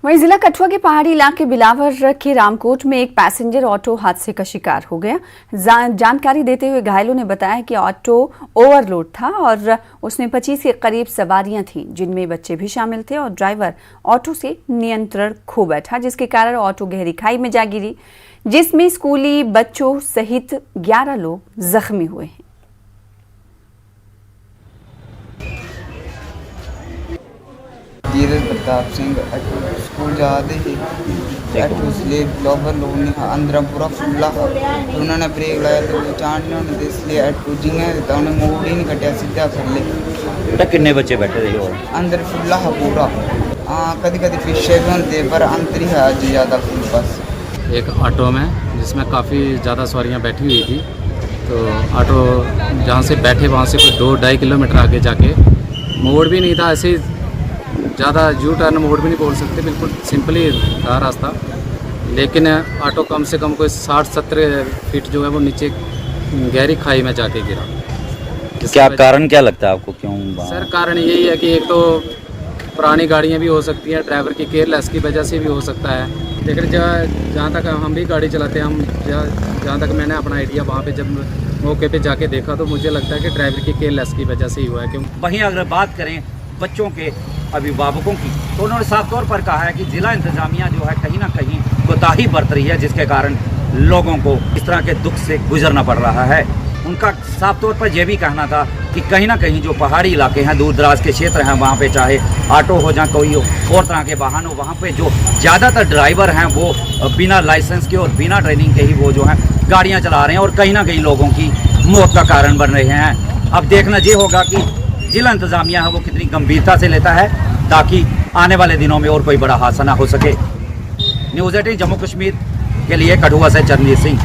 वहीं जिला कठुआ के पहाड़ी इलाके बिलावर के रामकोट में एक पैसेंजर ऑटो हादसे का शिकार हो गया। जानकारी देते हुए घायलों ने बताया कि ऑटो ओवरलोड था और उसमें 25 के करीब सवारियां थीं, जिनमें बच्चे भी शामिल थे और ड्राइवर ऑटो से नियंत्रण खो बैठा, जिसके कारण ऑटो गहरी खाई में जा गिरी, जिसमें स्कूली बच्चों सहित 11 लोग जख्मी हुए हैं। धीरज प्रताप सिंह स्कूल जाते ही इसलिए ब्लॉगर लोग ने अंदर पूरा फुल्ला उन्होंने ब्रेक लगाया तो चांद ने इसलिए एटू जिन्हें तो उन्हें मोड़ ही नहीं कटिया सीधा कर ले। बेटा कितने बच्चे बैठे थे और अंदर फुल्ला है पूरा। कभी कभी पीछे भी होते पर अंतर ही है आज ज़्यादा फुल बस। एक ऑटो में जिसमें काफ़ी ज़्यादा सवारियां बैठी हुई थी, तो ऑटो जहाँ से बैठे वहाँ से कुछ 2-2.5 किलोमीटर आगे जाके मोड़ भी नहीं था, ऐसे ज़्यादा यू टर्न मोड़ भी नहीं बोल सकते, बिल्कुल सिंपली था रास्ता, लेकिन ऑटो कम से कम कोई 60-70 फीट जो है वो नीचे गहरी खाई में जाके गिरा। क्या कारण क्या लगता है आपको, क्यों? सर कारण यही है कि एक तो पुरानी गाड़ियाँ भी हो सकती हैं, ड्राइवर की केयरलेस की वजह से भी हो सकता है, लेकिन जहाँ तक हम भी गाड़ी चलाते हैं, हम जहाँ तक मैंने अपना आइडिया वहाँ पे जब मौके पे जाके देखा तो मुझे लगता है कि ड्राइवर की केयरलेस की वजह से ही हुआ है। क्यों वहीं अगर बात करें बच्चों के अभिभावकों की, तो उन्होंने साफ तौर पर कहा है कि जिला इंतजामिया जो है कहीं ना कहीं कोताही बरत रही है, जिसके कारण लोगों को इस तरह के दुख से गुजरना पड़ रहा है। उनका साफ तौर पर यह भी कहना था कि कहीं ना कहीं जो पहाड़ी इलाके हैं, दूर दराज के क्षेत्र हैं, वहाँ पे चाहे ऑटो हो या कोई और तरह के वाहन हो, वहाँ पे जो ज़्यादातर ड्राइवर हैं वो बिना लाइसेंस के और बिना ट्रेनिंग के ही वो जो है गाड़ियाँ चला रहे हैं और कहीं ना कहीं लोगों की मौत का कारण बन रहे हैं। अब देखना ये होगा कि जिला इंतजामिया है वो कितनी गंभीरता से लेता है, ताकि आने वाले दिनों में और कोई बड़ा हादसा ना हो सके। न्यूज़ 18 जम्मू कश्मीर के लिए कठुआ से चरणजीत सिंह।